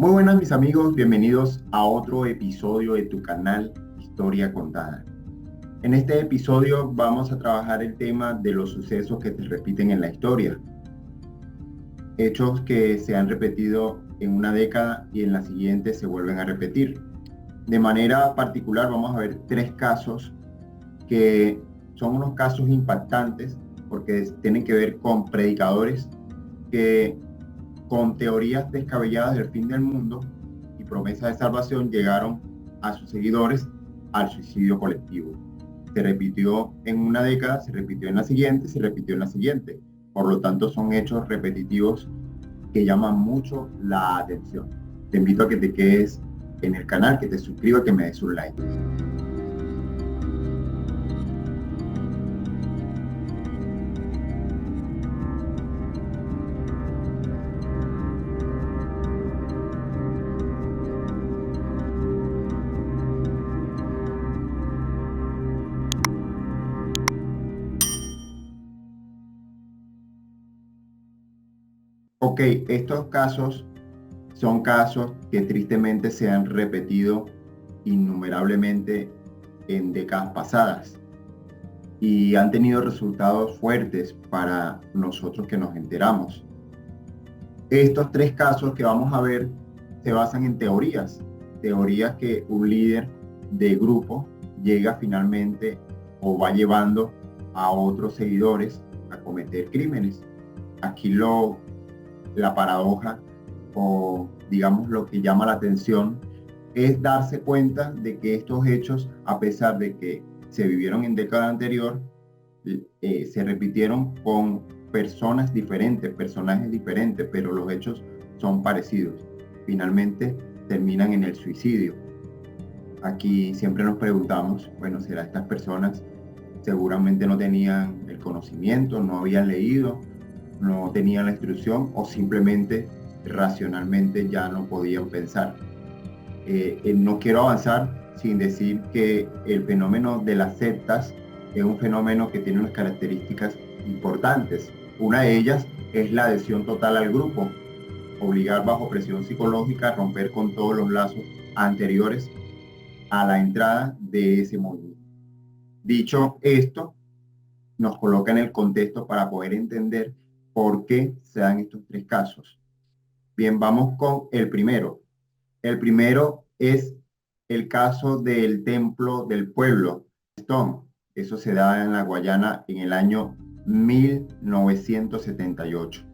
Muy buenas mis amigos, bienvenidos a otro episodio de tu canal Historia Contada. En este episodio vamos a trabajar el tema de los sucesos que se repiten en la historia. Hechos que se han repetido en una década y en la siguiente se vuelven a repetir. De manera particular vamos a ver tres casos que son unos casos impactantes porque tienen que ver con predicadores que con teorías descabelladas del fin del mundo y promesas de salvación llegaron a sus seguidores al suicidio colectivo. Se repitió en una década, se repitió en la siguiente, se repitió en la siguiente. Por lo tanto, son hechos repetitivos que llaman mucho la atención. Te invito a que te quedes en el canal, que te suscribas, que me des un like. Ok, estos casos son casos que tristemente se han repetido innumerablemente en décadas pasadas y han tenido resultados fuertes para nosotros que nos enteramos. Estos tres casos que vamos a ver se basan en teorías que un líder de grupo llega finalmente o va llevando a otros seguidores a cometer crímenes. Aquí la paradoja o digamos lo que llama la atención es darse cuenta de que estos hechos, a pesar de que se vivieron en década anterior, se repitieron con personas diferentes, personajes diferentes, pero los hechos son parecidos. Finalmente terminan en el suicidio. Aquí siempre nos preguntamos, bueno, ¿será estas personas seguramente no tenían el conocimiento, no habían leído, no tenían la instrucción o simplemente racionalmente ya no podían pensar? No quiero avanzar sin decir que el fenómeno de las sectas es un fenómeno que tiene unas características importantes. Una de ellas es la adhesión total al grupo, obligar bajo presión psicológica a romper con todos los lazos anteriores a la entrada de ese movimiento. Dicho esto, nos coloca en el contexto para poder entender por qué se dan estos tres casos. Bien, vamos con el primero. El primero es el caso del Templo del Pueblo, Stone. Eso se da en la Guayana en el año 1978.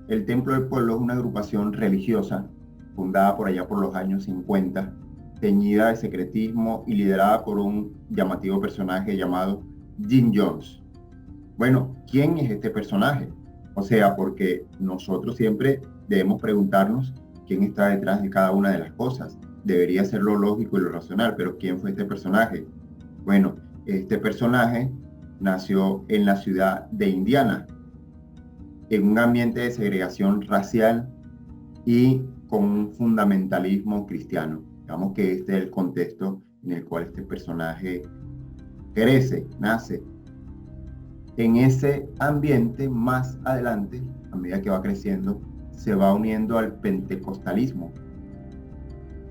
El Templo del Pueblo es una agrupación religiosa fundada por allá por los años 50, teñida de secretismo y liderada por un llamativo personaje llamado Jim Jones. Bueno, ¿quién es este personaje? O sea, porque nosotros siempre debemos preguntarnos quién está detrás de cada una de las cosas. Debería ser lo lógico y lo racional, pero ¿quién fue este personaje? Bueno, este personaje nació en la ciudad de Indiana, en un ambiente de segregación racial y con un fundamentalismo cristiano. Digamos que este es el contexto en el cual este personaje crece, nace. En ese ambiente, más adelante, a medida que va creciendo, se va uniendo al pentecostalismo,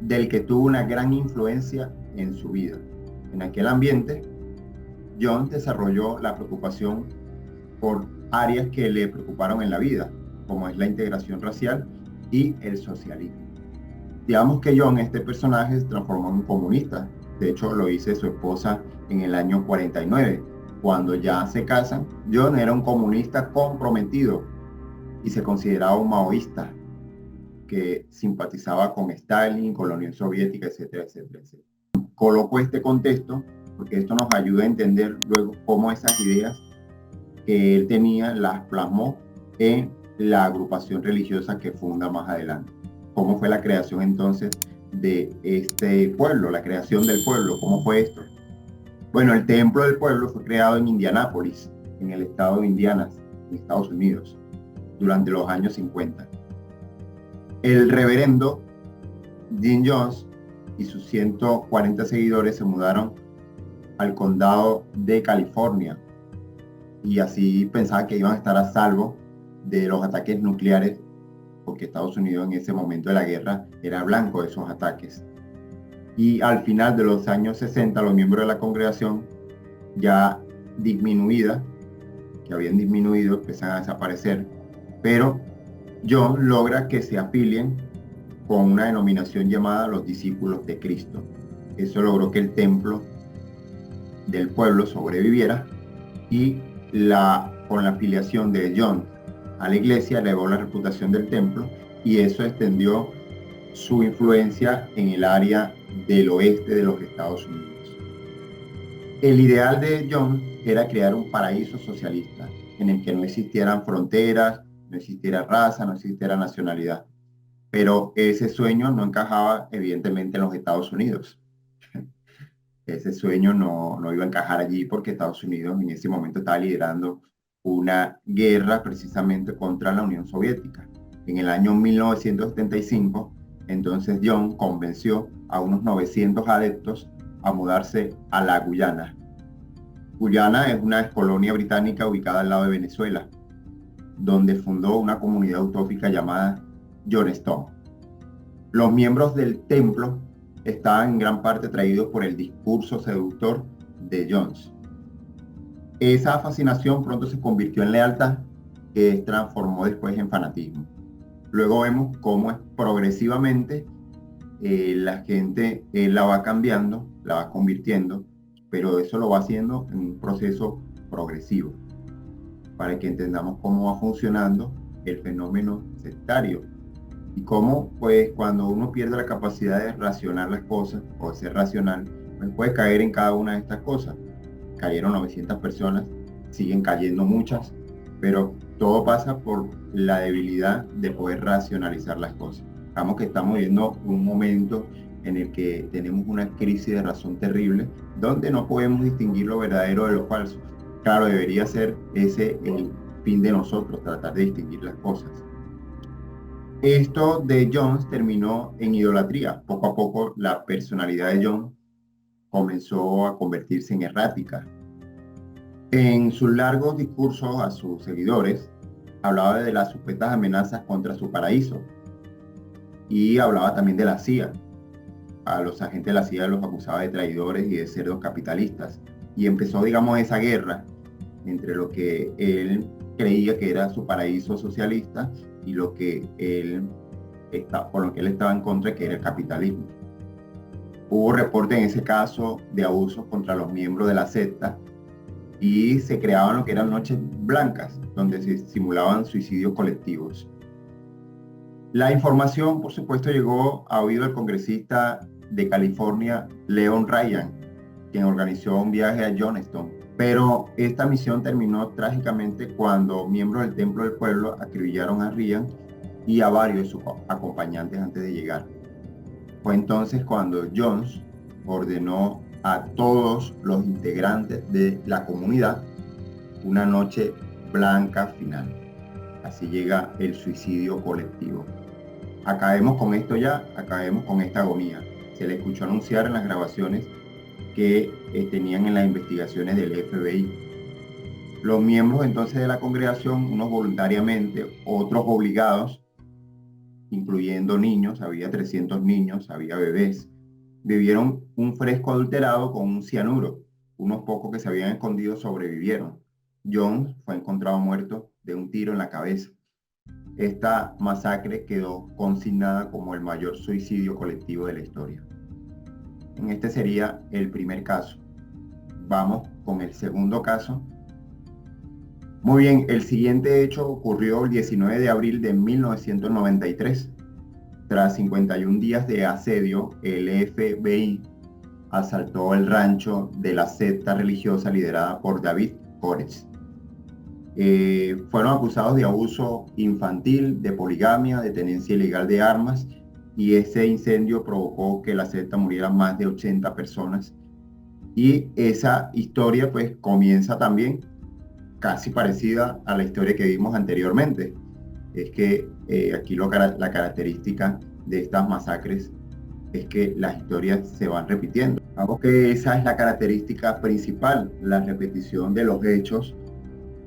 del que tuvo una gran influencia en su vida. En aquel ambiente, John desarrolló la preocupación por áreas que le preocuparon en la vida, como es la integración racial y el socialismo. Digamos que John, este personaje, se transformó en un comunista. De hecho, lo dice su esposa en el año 49. Cuando ya se casan, John era un comunista comprometido y se consideraba un maoísta que simpatizaba con Stalin, con la Unión Soviética, etcétera, etcétera, etcétera. Coloco este contexto porque esto nos ayuda a entender luego cómo esas ideas que él tenía las plasmó en la agrupación religiosa que funda más adelante. ¿Cómo fue la creación entonces de este pueblo, la creación del pueblo? ¿Cómo fue esto? Bueno, el Templo del Pueblo fue creado en Indianápolis, en el estado de Indiana, en Estados Unidos, durante los años 50. El reverendo Jim Jones y sus 140 seguidores se mudaron al condado de California y así pensaban que iban a estar a salvo de los ataques nucleares porque Estados Unidos en ese momento de la guerra era blanco de esos ataques. Y al final de los años 60, los miembros de la congregación, ya disminuida, que habían disminuido, empiezan a desaparecer, pero John logra que se afilien con una denominación llamada los discípulos de Cristo. Eso logró que el templo del pueblo sobreviviera y con la afiliación de John a la iglesia elevó la reputación del templo y eso extendió su influencia en el área del oeste de los Estados Unidos. El ideal de John era crear un paraíso socialista en el que no existieran fronteras, no existiera raza, no existiera nacionalidad. Pero ese sueño no encajaba evidentemente en los Estados Unidos. Ese sueño no iba a encajar allí porque Estados Unidos en ese momento estaba liderando una guerra precisamente contra la Unión Soviética. En el año 1975, entonces John convenció a unos 900 adeptos a mudarse a la Guyana. Guyana es una colonia británica ubicada al lado de Venezuela, donde fundó una comunidad utópica llamada Johnstone. Los miembros del templo estaban en gran parte atraídos por el discurso seductor de Jones. Esa fascinación pronto se convirtió en lealtad, que transformó después en fanatismo. Luego vemos cómo es progresivamente la gente la va cambiando, la va convirtiendo, pero eso lo va haciendo en un proceso progresivo, para que entendamos cómo va funcionando el fenómeno sectario y cómo, pues, cuando uno pierde la capacidad de racionar las cosas o de ser racional, pues puede caer en cada una de estas cosas. Cayeron 900 personas, siguen cayendo muchas, pero todo pasa por la debilidad de poder racionalizar las cosas. Digamos que estamos viviendo un momento en el que tenemos una crisis de razón terrible, donde no podemos distinguir lo verdadero de lo falso. Claro, debería ser ese el fin de nosotros, tratar de distinguir las cosas. Esto de Jones terminó en idolatría. Poco a poco la personalidad de John comenzó a convertirse en errática. En sus largos discursos a sus seguidores, hablaba de las supuestas amenazas contra su paraíso y hablaba también de la CIA. A los agentes de la CIA los acusaba de traidores y de cerdos capitalistas. Y empezó, digamos, esa guerra entre lo que él creía que era su paraíso socialista y lo que por lo que él estaba en contra, que era el capitalismo. Hubo reportes en ese caso de abusos contra los miembros de la secta y se creaban lo que eran noches blancas, donde se simulaban suicidios colectivos. La información, por supuesto, llegó a oído del congresista de California, Leon Ryan, quien organizó un viaje a Johnstone. Pero esta misión terminó trágicamente cuando miembros del Templo del Pueblo acribillaron a Ryan y a varios de sus acompañantes antes de llegar. Fue entonces cuando Jones ordenó a todos los integrantes de la comunidad una noche blanca final. Así llega el suicidio colectivo. Acabemos con esto ya, acabemos con esta agonía. Se le escuchó anunciar en las grabaciones que tenían en las investigaciones del FBI. Los miembros entonces de la congregación, unos voluntariamente, otros obligados, incluyendo niños, había 300 niños, había bebés, bebieron un fresco adulterado con un cianuro. Unos pocos que se habían escondido sobrevivieron. John fue encontrado muerto de un tiro en la cabeza. Esta masacre quedó consignada como el mayor suicidio colectivo de la historia. Este sería el primer caso. Vamos con el segundo caso. Muy bien, el siguiente hecho ocurrió el 19 de abril de 1993. Tras 51 días de asedio, el FBI asaltó el rancho de la secta religiosa liderada por David Koresh. Fueron acusados de abuso infantil, de poligamia, de tenencia ilegal de armas, y ese incendio provocó que la secta muriera más de 80 personas. Y esa historia pues comienza también casi parecida a la historia que vimos anteriormente. Es que aquí la característica de estas masacres es que las historias se van repitiendo. Algo que esa es la característica principal, la repetición de los hechos,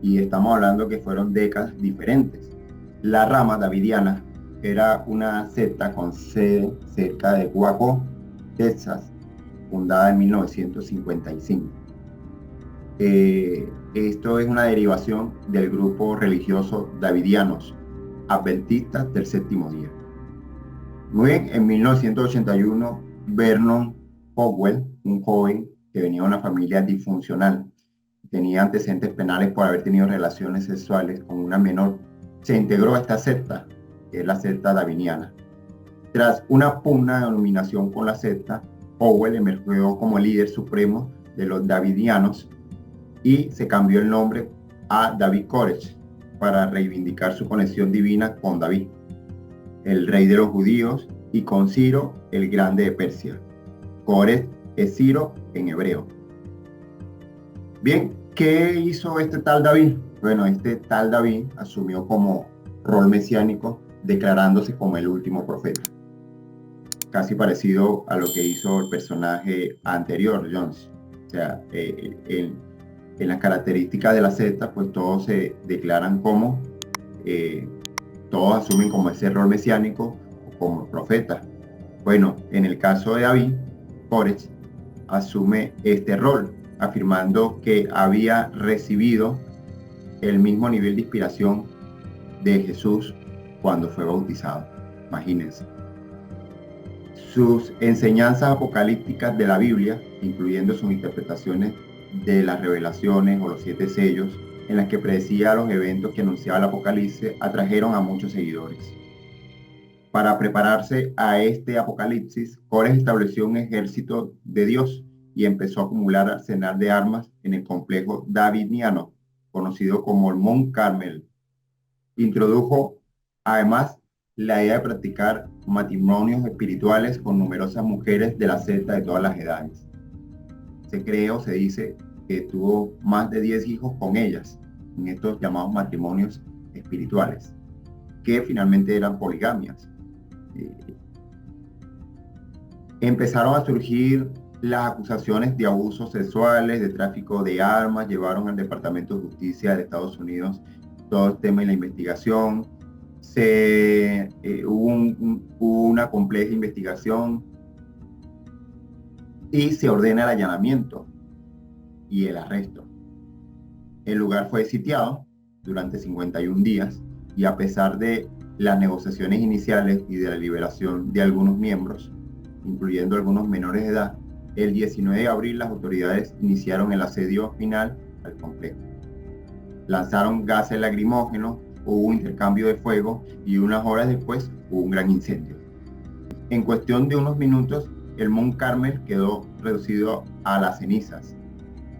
y estamos hablando que fueron décadas diferentes. La rama davidiana era una secta con sede cerca de Waco, Texas, fundada en 1955. Esto es una derivación del grupo religioso Davidianos, Adventistas del Séptimo Día. Muy bien, en 1981, Vernon Powell, un joven que venía de una familia disfuncional, tenía antecedentes penales por haber tenido relaciones sexuales con una menor, se integró a esta secta, que es la secta daviniana. Tras una pugna de nominación con la secta, Powell emergió como líder supremo de los davidianos y se cambió el nombre a David Koresh para reivindicar su conexión divina con David, el rey de los judíos, y con Ciro, el grande de Persia. Koresh es Ciro en hebreo. Bien, ¿qué hizo este tal David? Bueno, este tal David asumió como rol mesiánico, declarándose como el último profeta. Casi parecido a lo que hizo el personaje anterior, Jones. O sea, en las características de la secta, pues todos se declaran como, todos asumen como ese rol mesiánico o como profeta. Bueno, en el caso de David, Koresh asume este rol, afirmando que había recibido el mismo nivel de inspiración de Jesús cuando fue bautizado. Imagínense. Sus enseñanzas apocalípticas de la Biblia, incluyendo sus interpretaciones de las revelaciones o los 7 sellos, en las que predecía los eventos que anunciaba el Apocalipsis, atrajeron a muchos seguidores. Para prepararse a este apocalipsis, Kores estableció un ejército de Dios y empezó a acumular arsenal de armas en el complejo davidiano, conocido como el Mont Carmel. Introdujo, además, la idea de practicar matrimonios espirituales con numerosas mujeres de la secta de todas las edades. Se cree o se dice que tuvo más de 10 hijos con ellas, en estos llamados matrimonios espirituales, que finalmente eran poligamias. Empezaron a surgir las acusaciones de abusos sexuales, de tráfico de armas, llevaron al Departamento de Justicia de Estados Unidos todo el tema de la investigación. Hubo una compleja investigación y se ordena el allanamiento y el arresto. El lugar fue sitiado durante 51 días y a pesar de las negociaciones iniciales y de la liberación de algunos miembros, incluyendo algunos menores de edad, el 19 de abril las autoridades iniciaron el asedio final al complejo. Lanzaron gases lacrimógenos, hubo un intercambio de fuego y unas horas después hubo un gran incendio. En cuestión de unos minutos, el Mont Carmel quedó reducido a las cenizas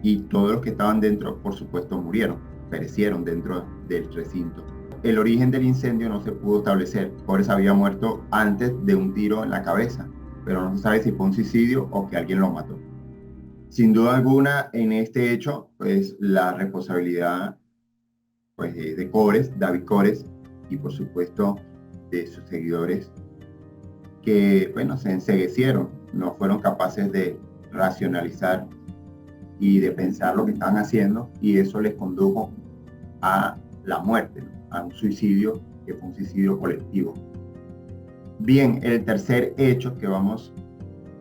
y todos los que estaban dentro, por supuesto, murieron, perecieron dentro del recinto. El origen del incendio no se pudo establecer. Kores había muerto antes de un tiro en la cabeza, pero no se sabe si fue un suicidio o que alguien lo mató. Sin duda alguna, en este hecho, pues la responsabilidad pues, de Kores, David Kores, y por supuesto de sus seguidores que, bueno, se enceguecieron, no fueron capaces de racionalizar y de pensar lo que estaban haciendo, y eso les condujo a la muerte, ¿no? A un suicidio que fue un suicidio colectivo. Bien, el tercer hecho que vamos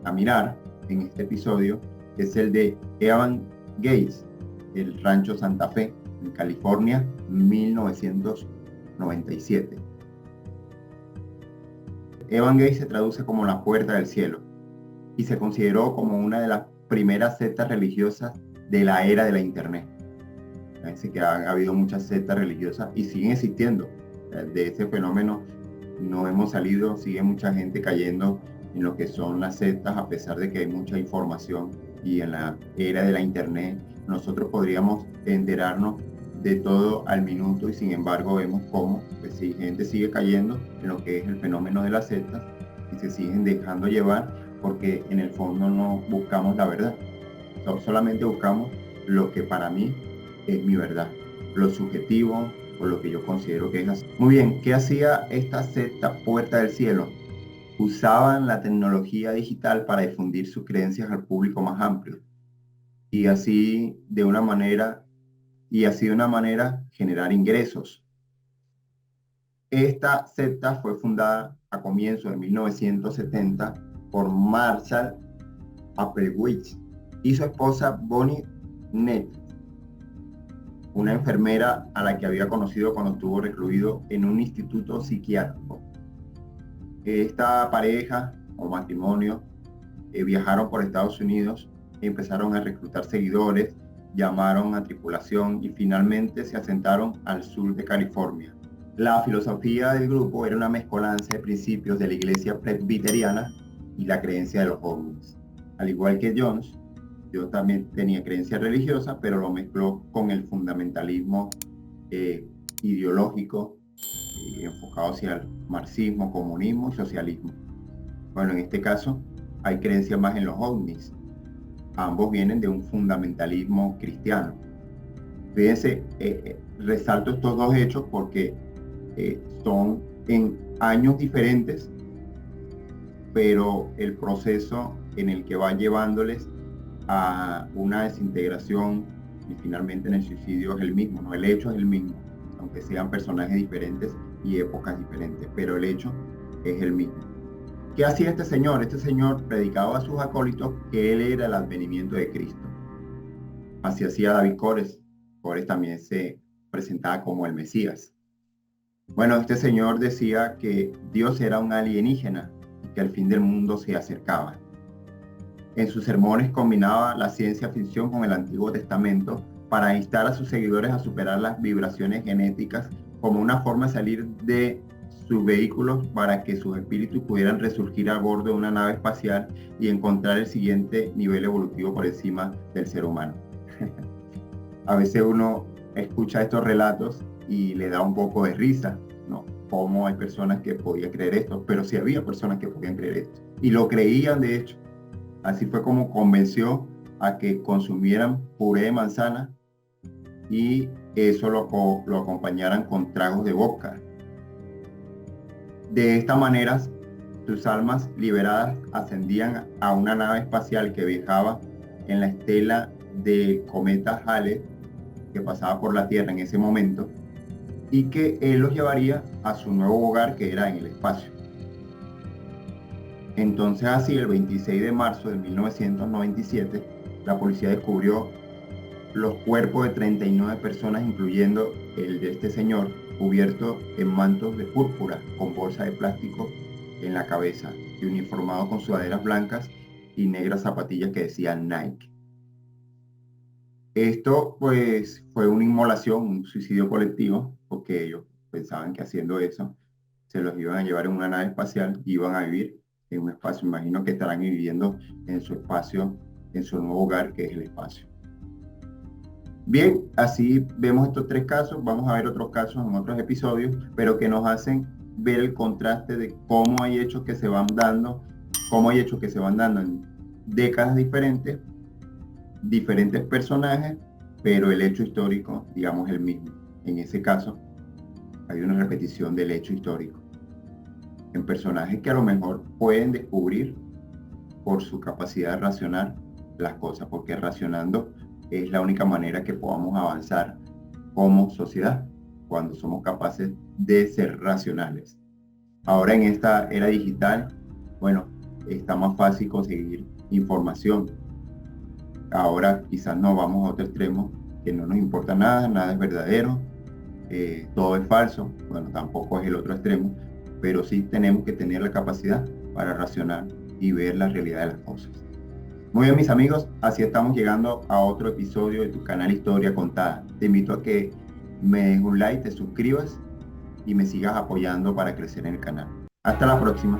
a mirar en este episodio es el de Evan Gates, el rancho Santa Fe, en California, 1997. Evan Gates se traduce como la puerta del cielo y se consideró como una de las primeras sectas religiosas de la era de la internet. Parece que ha habido muchas sectas religiosas y siguen existiendo. De ese fenómeno no hemos salido, sigue mucha gente cayendo en lo que son las sectas, a pesar de que hay mucha información, y en la era de la internet nosotros podríamos enterarnos de todo al minuto, y sin embargo vemos cómo pues, si gente sigue cayendo en lo que es el fenómeno de las sectas y se siguen dejando llevar porque en el fondo no buscamos la verdad, solamente buscamos lo que para mí es mi verdad, lo subjetivo o lo que yo considero que es así. Muy bien, ¿qué hacía esta secta Puerta del Cielo? Usaban la tecnología digital para difundir sus creencias al público más amplio y así de una manera generar ingresos. Esta secta fue fundada a comienzos de 1970 por Marshall Applewhite y su esposa Bonnie Nett, una enfermera a la que había conocido cuando estuvo recluido en un instituto psiquiátrico. Esta pareja o matrimonio viajaron por Estados Unidos, empezaron a reclutar seguidores, llamaron a tripulación y finalmente se asentaron al sur de California. La filosofía del grupo era una mezcolanza de principios de la iglesia presbiteriana y la creencia de los ovnis. Al igual que Jones, yo también tenía creencia religiosa, pero lo mezcló con el fundamentalismo ideológico enfocado hacia el marxismo, comunismo y socialismo. Bueno, en este caso hay creencia más en los ovnis. Ambos vienen de un fundamentalismo cristiano. Fíjense, resalto estos dos hechos porque son en años diferentes, pero el proceso en el que va llevándoles a una desintegración y finalmente en el suicidio es el mismo, ¿no? El hecho es el mismo, aunque sean personajes diferentes y épocas diferentes, pero el hecho es el mismo. ¿Qué hacía este señor? Este señor predicaba a sus acólitos que él era el advenimiento de Cristo. Así hacía David Koresh. Koresh también se presentaba como el Mesías. Bueno, este señor decía que Dios era un alienígena, que el fin del mundo se acercaba. En sus sermones combinaba la ciencia ficción con el Antiguo Testamento para instar a sus seguidores a superar las vibraciones genéticas como una forma de salir de sus vehículos para que sus espíritus pudieran resurgir a bordo de una nave espacial y encontrar el siguiente nivel evolutivo por encima del ser humano. A veces uno escucha estos relatos y le da un poco de risa, ¿no? Cómo hay personas que podían creer esto, pero sí había personas que podían creer esto. Y lo creían, de hecho. Así fue como convenció a que consumieran puré de manzana y eso lo acompañaran con tragos de vodka. De esta manera, sus almas liberadas ascendían a una nave espacial que viajaba en la estela del cometa Halley, que pasaba por la Tierra en ese momento, y que él los llevaría a su nuevo hogar, que era en el espacio. Entonces así, el 26 de marzo de 1997, la policía descubrió los cuerpos de 39 personas, incluyendo el de este señor, cubierto en mantos de púrpura, con bolsa de plástico en la cabeza y uniformado con sudaderas blancas y negras zapatillas que decían Nike. Esto pues fue una inmolación, un suicidio colectivo, porque ellos pensaban que haciendo eso se los iban a llevar en una nave espacial y iban a vivir en un espacio. Imagino que estarán viviendo en su espacio, en su nuevo hogar, que es el espacio. Bien, así vemos estos tres casos. Vamos a ver otros casos en otros episodios, pero que nos hacen ver el contraste de cómo hay hechos que se van dando, en décadas diferentes, diferentes personajes, pero el hecho histórico, digamos, el mismo. En ese caso, hay una repetición del hecho histórico en personajes que a lo mejor pueden descubrir por su capacidad de racionar las cosas, porque racionando es la única manera que podamos avanzar como sociedad, cuando somos capaces de ser racionales. Ahora en esta era digital, bueno, está más fácil conseguir información. Ahora quizás no vamos a otro extremo, que no nos importa nada, nada es verdadero, todo es falso. Bueno, tampoco es el otro extremo, pero sí tenemos que tener la capacidad para racionar y ver la realidad de las cosas. Muy bien, mis amigos, así estamos llegando a otro episodio de tu canal Historia Contada. Te invito a que me des un like, te suscribas y me sigas apoyando para crecer en el canal. Hasta la próxima.